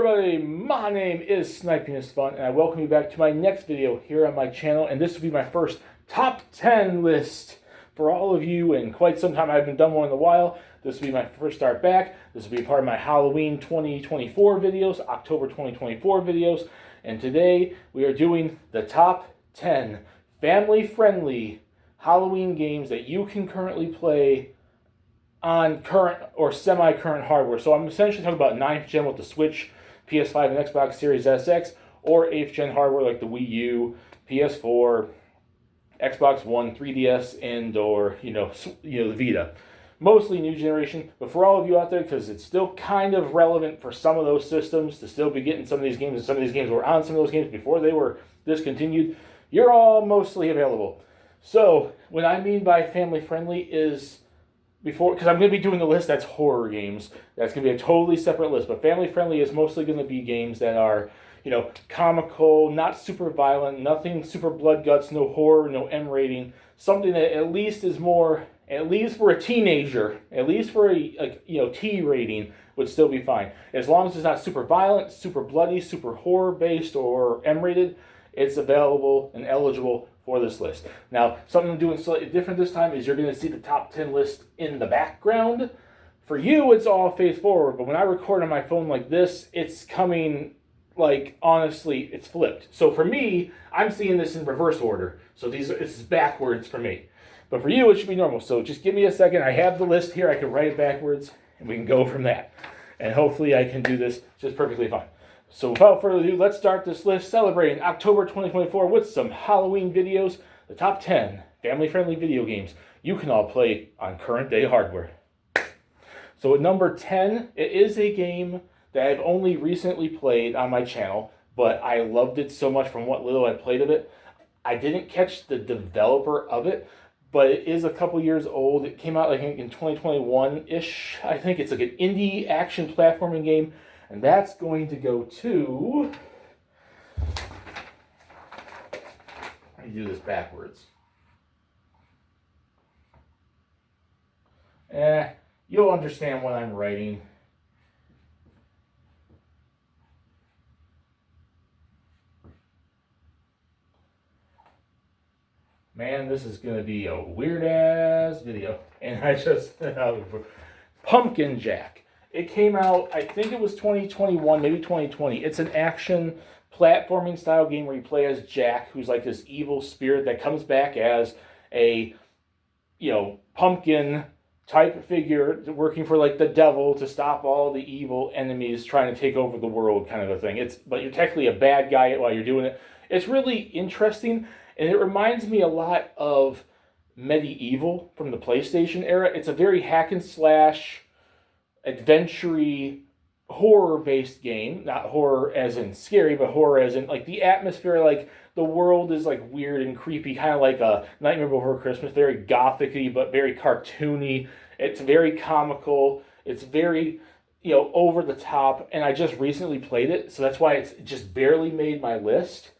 everybody, my name is Sniping is Fun, and I welcome you back to my next video here on my channel, and this will be my first top 10 list for all of you, and quite some time I haven't done one in a while. This will be my first start back. This will be part of my Halloween 2024 videos, October 2024 videos, and today we are doing the top 10 family-friendly Halloween games that you can currently play on current or semi-current hardware. So I'm essentially talking about 9th gen with the Switch, PS5, and Xbox Series SX, or 8th gen hardware like the Wii U, PS4, Xbox One, 3DS, and or the Vita. Mostly new generation, but for all of you out there, because it's still kind of relevant for some of those systems to still be getting some of these games, and some of these games were on some of those games before they were discontinued, you're all mostly available. So what I mean by family friendly is, because I'm going to be doing the list that's horror games. That's going to be a totally separate list. But family friendly is mostly going to be games that are, comical, not super violent, nothing super blood guts, no horror, no M rating. Something that at least is more, at least for a teenager, at least for a T rating would still be fine. As long as it's not super violent, super bloody, super horror based, or M rated, it's available and eligible for this list. Now, something I'm doing slightly different this time is you're going to see the top 10 list in the background. For you, it's all face forward, but when I record on my phone like this, it's coming, honestly, it's flipped. So for me, I'm seeing this in reverse order. So it's backwards for me. But for you, it should be normal. So just give me a second. I have the list here. I can write it backwards, and we can go from that. And hopefully I can do this just perfectly fine. So without further ado, let's start this list celebrating October 2024 with some Halloween videos, the top 10 family-friendly video games you can all play on current-day hardware. So at number 10, it is a game that I've only recently played on my channel, but I loved it so much from what little I played of it. I didn't catch the developer of it, but it is a couple years old. It came out, I think, in 2021-ish. I think it's like an indie action platforming game. And that's going to go to, let me do this backwards. You'll understand what I'm writing. Man, this is going to be a weird-ass video. And I just, Pumpkin Jack. It came out, I think it was 2021, maybe 2020. It's an action platforming style game where you play as Jack, who's like this evil spirit that comes back as a, pumpkin type figure working for the devil to stop all the evil enemies trying to take over the world kind of a thing. But you're technically a bad guy while you're doing it. It's really interesting, and it reminds me a lot of Medieval from the PlayStation era. It's a very hack and slash, adventure-y, horror-based game. Not horror as in scary, but horror as in the atmosphere, the world is weird and creepy, kind of like a Nightmare Before Christmas, very gothic-y but very cartoony. It's very comical. It's very over the top, and I just recently played it, so that's why it's just barely made my list.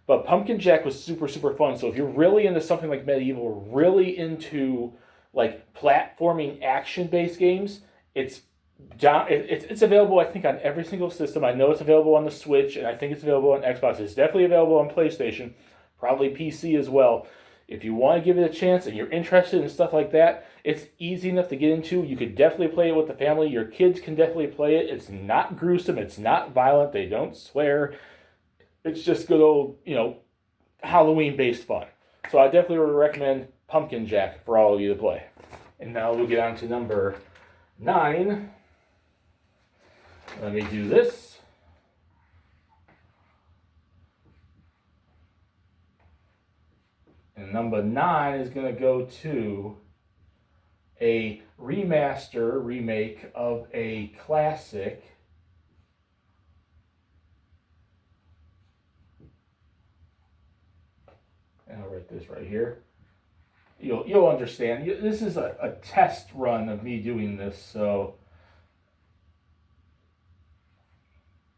But Pumpkin Jack was super, super fun. So if you're really into something like Medieval, really into platforming action-based games, it's available, I think, on every single system. I know it's available on the Switch, and I think it's available on Xbox. It's definitely available on PlayStation, probably PC as well. If you want to give it a chance and you're interested in stuff like that, it's easy enough to get into. You could definitely play it with the family. Your kids can definitely play it. It's not gruesome. It's not violent. They don't swear. It's just good old, Halloween-based fun. So I definitely would recommend Pumpkin Jack for all of you to play. And now we'll get on to number 9. Let me do this. And number 9 is going to go to a remake of a classic. And I'll write this right here. You'll understand. This is a test run of me doing this, so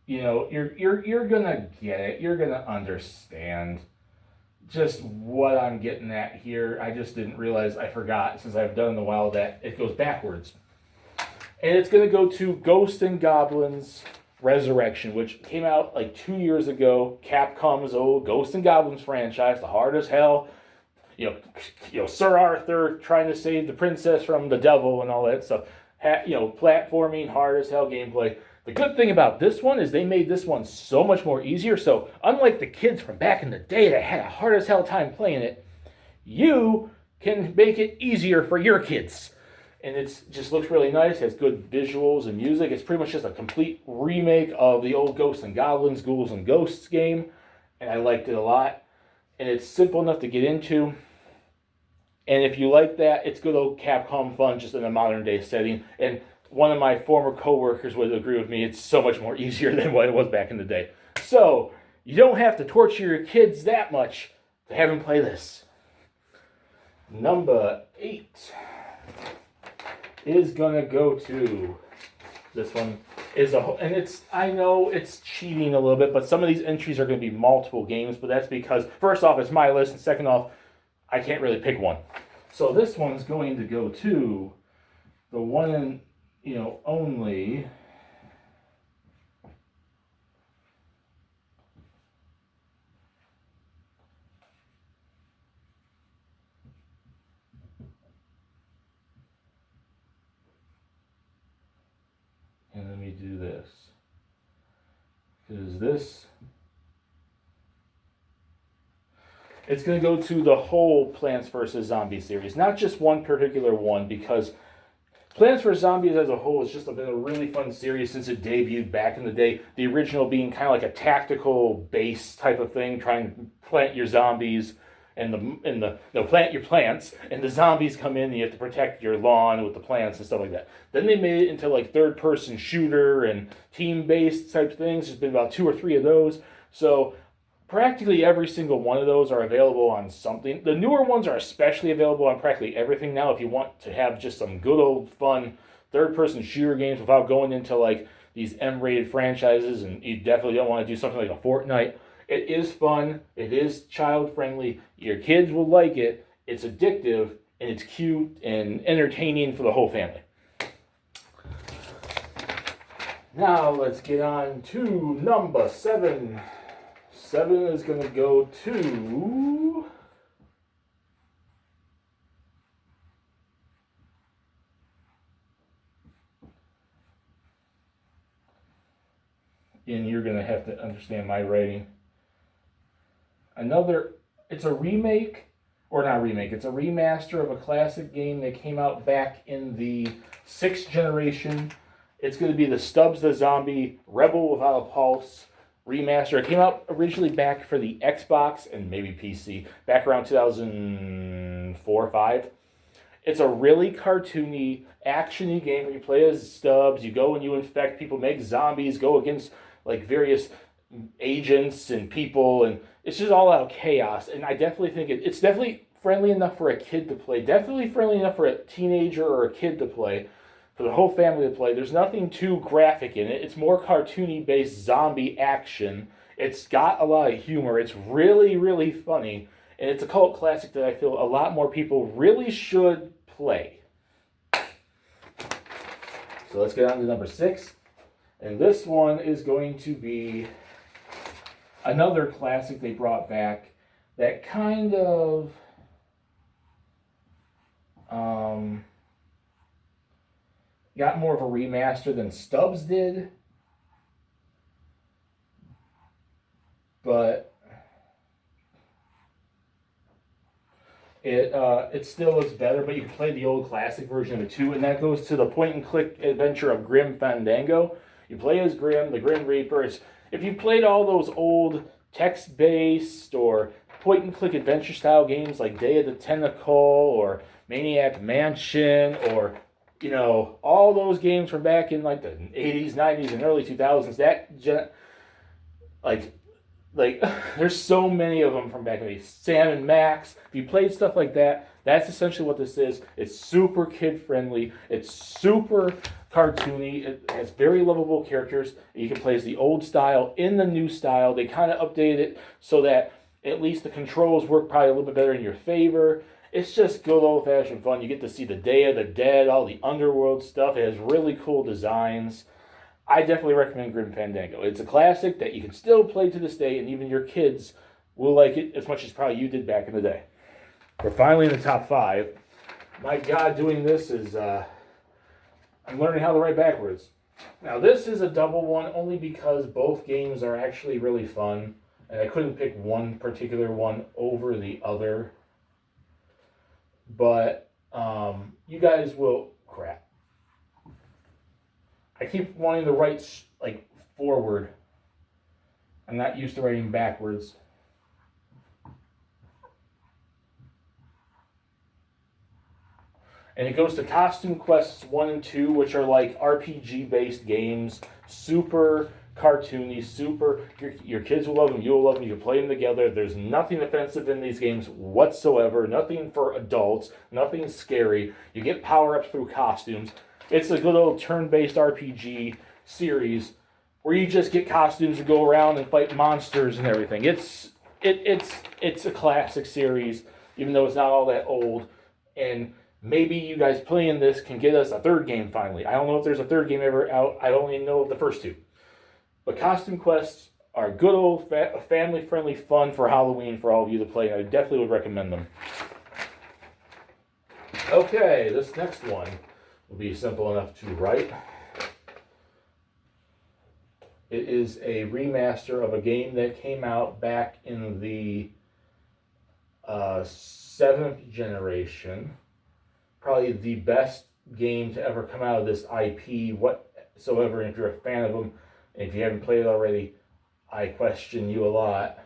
you're gonna get it. You're gonna understand just what I'm getting at here. I just didn't realize, I forgot, since I've done it in a while, that it goes backwards. And it's gonna go to Ghosts and Goblins Resurrection, which came out like 2 years ago. Capcom's old Ghosts and Goblins franchise, the hard as hell. Sir Arthur trying to save the princess from the devil and all that stuff. Platforming, hard as hell gameplay. The good thing about this one is they made this one so much more easier. So unlike the kids from back in the day that had a hard as hell time playing it, you can make it easier for your kids. And it just looks really nice. It has good visuals and music. It's pretty much just a complete remake of the old Ghosts and Goblins, Ghouls and Ghosts game. And I liked it a lot. And it's simple enough to get into. And if you like that, it's good old Capcom fun just in a modern day setting. And one of my former coworkers would agree with me. It's so much more easier than what it was back in the day. So you don't have to torture your kids that much to have them play this. Number 8 is gonna go to this one. I know it's cheating a little bit, but some of these entries are going to be multiple games, but that's because, first off, it's my list, and second off, I can't really pick one. So this one's going to go to the one and, only. And let me do this. Because it's going to go to the whole Plants vs. Zombies series, not just one particular one, because Plants vs. Zombies as a whole has just been a really fun series since it debuted back in the day. The original being kind of like a tactical base type of thing, trying to plant your zombies plant your plants, and the zombies come in and you have to protect your lawn with the plants and stuff like that. Then they made it into like third-person shooter and team-based type things. There's been about 2 or 3 of those. So practically every single one of those are available on something. The newer ones are especially available on practically everything now if you want to have just some good old fun third-person shooter games without going into like these M-rated franchises, and you definitely don't want to do something like a Fortnite. It is fun. It is child-friendly. Your kids will like it. It's addictive, and it's cute and entertaining for the whole family. Now, let's get on to number 7. 7 is going to go to... And you're going to have to understand my writing. It's a remake, or not remake, it's a remaster of a classic game that came out back in the 6th generation. It's going to be the Stubbs the Zombie Rebel Without a Pulse remaster. It came out originally back for the Xbox and maybe PC, back around 2004 or 5. It's a really cartoony, actiony game where you play as Stubbs, you go and you infect people, make zombies, go against like various agents and people, and it's just all out chaos. And I definitely think it's definitely friendly enough for a kid to play, definitely friendly enough for a teenager or a kid to play, for the whole family to play. There's nothing too graphic in it. It's more cartoony based zombie action. It's got a lot of humor. It's really, really funny, and it's a cult classic that I feel a lot more people really should play. So let's get on to number 6. And this one is going to be another classic they brought back that kind of got more of a remaster than Stubbs did. But it still looks better, but you can play the old classic version of it too, and that goes to the point-and-click adventure of Grim Fandango. You play as Grim, the Grim Reaper. If you've played all those old text-based or point-and-click adventure-style games like Day of the Tentacle or Maniac Mansion or, all those games from back in like the 80s, 90s, and early 2000s, there's so many of them from back in the day. Sam and Max. If you played stuff like that, that's essentially what this is. It's super kid-friendly. It's super cartoony. It has very lovable characters. You can play as the old style in the new style. They kind of updated it so that at least the controls work probably a little bit better in your favor. It's just good old-fashioned fun. You get to see the Day of the Dead, all the underworld stuff. It has really cool designs. I definitely recommend Grim Fandango. It's a classic that you can still play to this day, and even your kids will like it as much as probably you did back in the day. We're finally in the top 5. My God, doing this is, I'm learning how to write backwards. Now, this is a double one only because both games are actually really fun, and I couldn't pick one particular one over the other. But you guys will... Crap. I keep wanting to write, like, forward. I'm not used to writing backwards. And it goes to Costume Quests 1 and 2, which are like RPG-based games. Super cartoony, super... Your kids will love them, you'll love them, you can play them together. There's nothing offensive in these games whatsoever. Nothing for adults. Nothing scary. You get power-ups through costumes. It's a good old turn-based RPG series where you just get costumes and go around and fight monsters and everything. It's a classic series, even though it's not all that old. And... maybe you guys playing this can get us a third game finally. I don't know if there's a third game ever out. I don't even know of the first 2. But Costume Quests are good old family-friendly fun for Halloween for all of you to play. I definitely would recommend them. Okay, this next one will be simple enough to write. It is a remaster of a game that came out back in the 7th generation. Probably the best game to ever come out of this IP whatsoever. And if you're a fan of them, and if you haven't played it already, I question you a lot.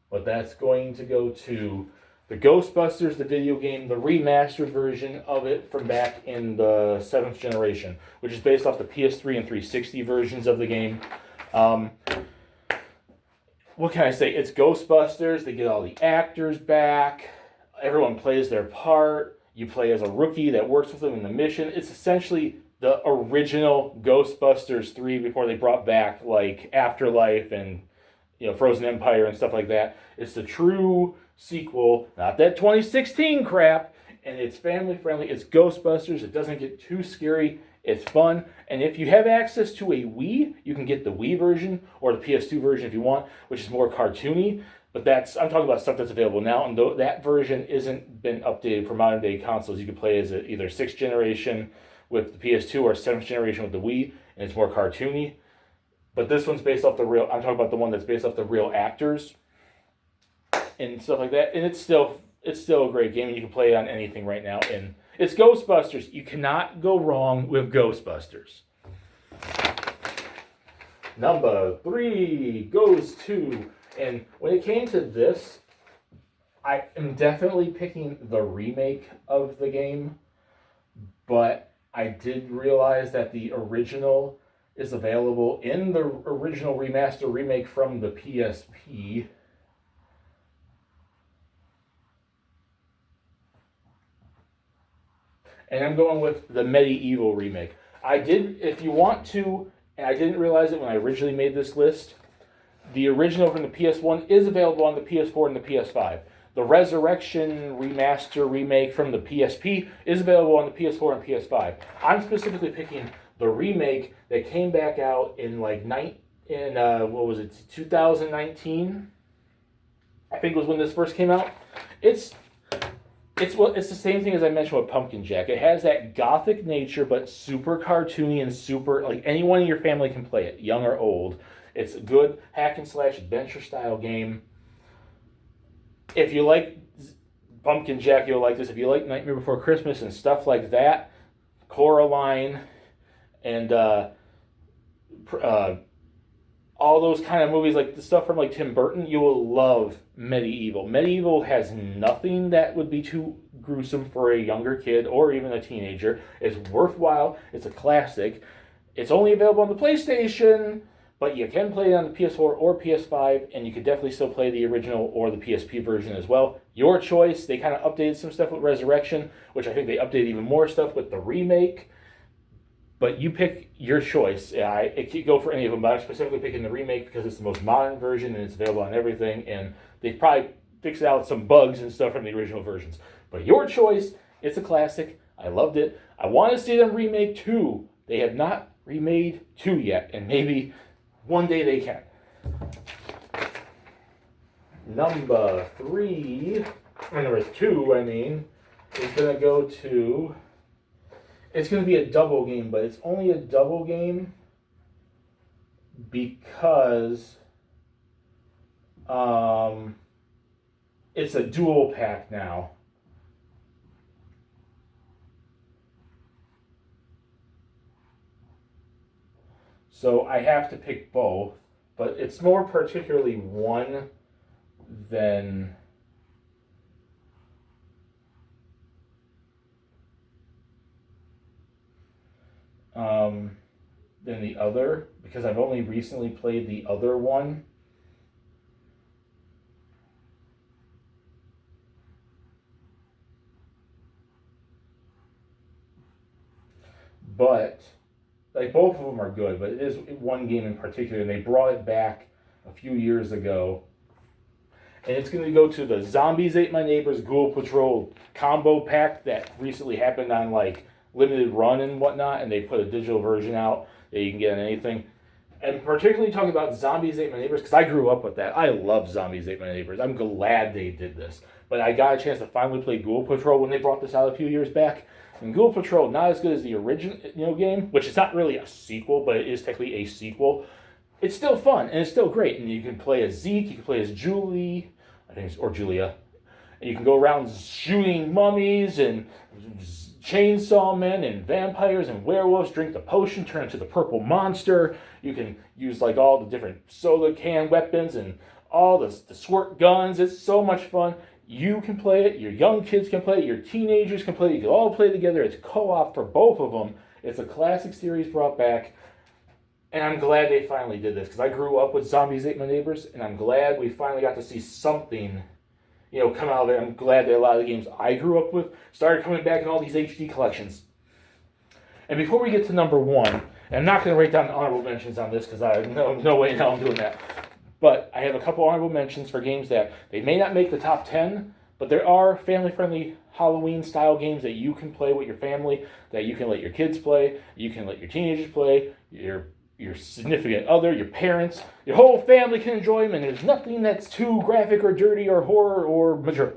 But that's going to go to the Ghostbusters, the video game, the remastered version of it from back in the 7th generation, which is based off the PS3 and 360 versions of the game. What can I say? It's Ghostbusters. They get all the actors back. Everyone plays their part. You play as a rookie that works with them in the mission. It's essentially the original Ghostbusters 3 before they brought back like Afterlife and Frozen Empire and stuff like that. It's the true sequel, not that 2016 crap, and it's family friendly. It's Ghostbusters. It doesn't get too scary. It's fun. And if you have access to a Wii, you can get the Wii version or the PS2 version if you want, which is more cartoony. But I'm talking about stuff that's available now, and that version isn't been updated for modern day consoles. You can play as either 6th generation with the PS2 or 7th generation with the Wii, and it's more cartoony. But this one's based off I'm talking about the one that's based off the real actors and stuff like that. And it's still a great game, and you can play it on anything right now. And it's Ghostbusters. You cannot go wrong with Ghostbusters. Number 3 goes to... And when it came to this, I am definitely picking the remake of the game, but I did realize that the original is available in the original remaster remake from the PSP. And I'm going with the Medieval remake. If you want to, and I didn't realize it when I originally made this list, the original from the PS1 is available on the PS4 and the PS5. The Resurrection remaster remake from the PSP is available on the PS4 and PS5. I'm specifically picking the remake that came back out in 2019? I think was when this first came out. It's the same thing as I mentioned with Pumpkin Jack. It has that gothic nature, but super cartoony and super anyone in your family can play it, young or old. It's a good hack and slash adventure style game. If you like Pumpkin Jack, you'll like this. If you like Nightmare Before Christmas and stuff like that, Coraline, and all those kind of movies, like the stuff from Tim Burton, you will love Medieval. Medieval has nothing that would be too gruesome for a younger kid or even a teenager. It's worthwhile. It's a classic. It's only available on the PlayStation, but you can play it on the PS4 or PS5, and you could definitely still play the original or the PSP version as well. Your choice. They kind of updated some stuff with Resurrection, which I think they updated even more stuff with the remake. But you pick your choice. I could go for any of them, but I'm specifically picking the remake because it's the most modern version and it's available on everything, and they probably fixed out some bugs and stuff from the original versions. But your choice. It's a classic. I loved it. I want to see them remake too. They have not remade 2 yet, and maybe one day they can. Number 2, is going to go to... It's going to be a double game, but it's only a double game because it's a dual pack now. So I have to pick both, but it's more particularly one than the other, because I've only recently played the other one. But like both of them are good, but it is one game in particular, and they brought it back a few years ago. And it's going to go to the Zombies Ate My Neighbors Ghoul Patrol combo pack that recently happened on like limited run and whatnot, and they put a digital version out that you can get on anything. And particularly talking about Zombies Ate My Neighbors, because I grew up with that. I love Zombies Ate My Neighbors. I'm glad they did this. But I got a chance to finally play Ghoul Patrol when they brought this out a few years back. And Ghoul Patrol, not as good as the original game, which is not really a sequel, but it is technically a sequel. It's still fun, and it's still great. And you can play as Zeke, you can play as Julie, or Julia. And you can go around shooting mummies and chainsaw men and vampires and werewolves, drink the potion, turn into the purple monster. You can use like all the different soda can weapons and all the squirt guns. It's so much fun. You can play it, your young kids can play it, your teenagers can play it, you can all play together. It's co-op for both of them. It's a classic series brought back, and I'm glad they finally did this, because I grew up with Zombies Ate My Neighbors, and I'm glad we finally got to see something, come out of it. I'm glad that a lot of the games I grew up with started coming back in all these HD collections. And before we get to number 1, and I'm not going to write down honorable mentions on this, because I have no way in hell I'm doing that. But I have a couple honorable mentions for games that they may not make the top 10, but there are family-friendly Halloween-style games that you can play with your family, that you can let your kids play, you can let your teenagers play, your significant other, your parents, your whole family can enjoy them, and there's nothing that's too graphic or dirty or horror or mature.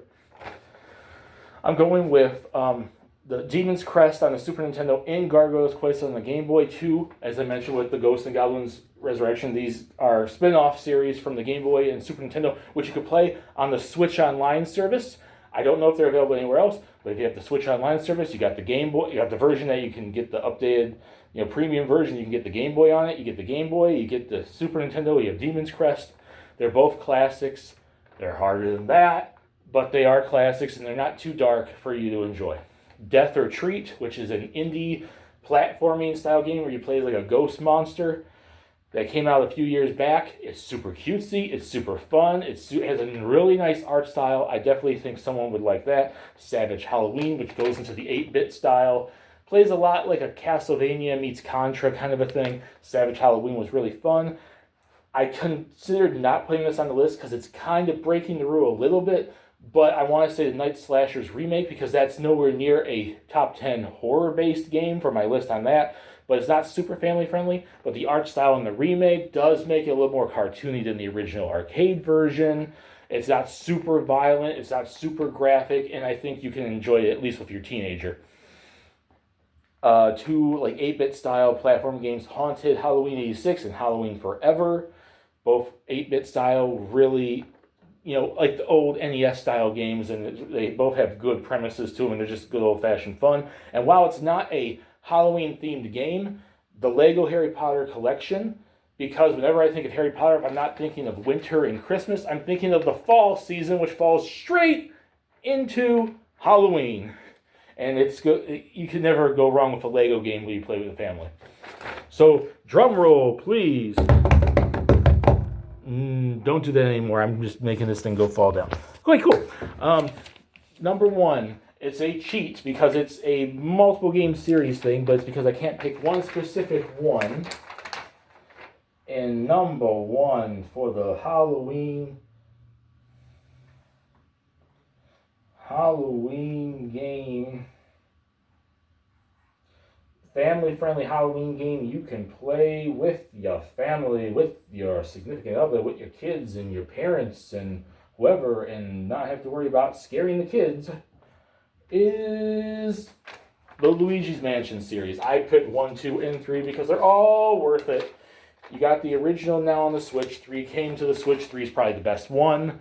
I'm going with the Demon's Crest on the Super Nintendo and Gargoyle's Quest on the Game Boy 2. As I mentioned with the Ghosts and Goblins Resurrection, these are spin-off series from the Game Boy and Super Nintendo, which you could play on the Switch Online service. I don't know if they're available anywhere else, but if you have the Switch Online service, you got the Game Boy, you got the version that you can get the updated, premium version. You can get the Game Boy on it. You get the Game Boy, you get the Super Nintendo, you have Demon's Crest. They're both classics. They're harder than that, but they are classics, and they're not too dark for you to enjoy. Death or Treat, which is an indie platforming style game where you play like a ghost monster, that came out a few years back. It's super cutesy, it's super fun, it has a really nice art style. I definitely think someone would like that. Savage Halloween, which goes into the 8-bit style, plays a lot like a Castlevania meets Contra kind of a thing. Savage Halloween was really fun. I considered not putting this on the list because it's kind of breaking the rule a little bit, but I want to say the Night Slashers remake, because that's nowhere near a top 10 horror-based game for my list on that. But it's not super family-friendly, but the art style in the remake does make it a little more cartoony than the original arcade version. It's not super violent, it's not super graphic, and I think you can enjoy it, at least with your teenager. 2 like 8-bit style platform games, Haunted Halloween 86 and Halloween Forever. Both 8-bit style, really, like the old NES style games, and they both have good premises to them, and they're just good old-fashioned fun. And while it's not a Halloween-themed game, the Lego Harry Potter collection, because whenever I think of Harry Potter, if I'm not thinking of winter and Christmas, I'm thinking of the fall season, which falls straight into Halloween. And it's good. You can never go wrong with a Lego game when you play with a family. So, drum roll, please. Don't do that anymore. I'm just making this thing fall down. Okay, cool. Number 1. It's a cheat because it's a multiple game series thing, but it's because I can't pick one specific one. And number 1 for the Halloween game family-friendly Halloween game you can play with your family, with your significant other, with your kids and your parents and whoever, and not have to worry about scaring the kids, is the Luigi's Mansion series. I picked 1, 2, and 3 because they're all worth it. You got the original now on the Switch. 3 came to the Switch. 3 is probably the best one.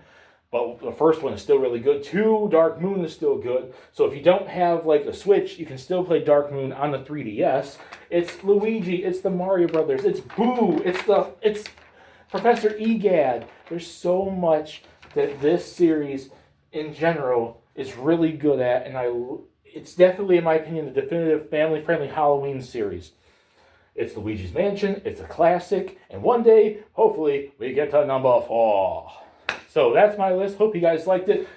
But the first one is still really good. 2, Dark Moon is still good. So if you don't have like a Switch, you can still play Dark Moon on the 3DS. It's Luigi. It's the Mario Brothers. It's Boo. It's Professor Egad. There's so much that this series in general is really good at, and it's definitely, in my opinion, the definitive family-friendly Halloween series. It's Luigi's Mansion. It's a classic, and one day, hopefully, we get to number 4. So that's my list. Hope you guys liked it.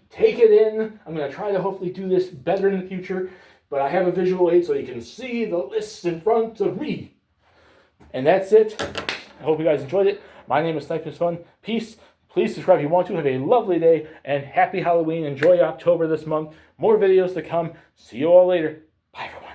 Take it in. I'm going to try to hopefully do this better in the future. But I have a visual aid so you can see the list in front of me. And that's it. I hope you guys enjoyed it. My name is Sniping is Fun. Peace. Please subscribe if you want to. Have a lovely day. And happy Halloween. Enjoy October this month. More videos to come. See you all later. Bye, everyone.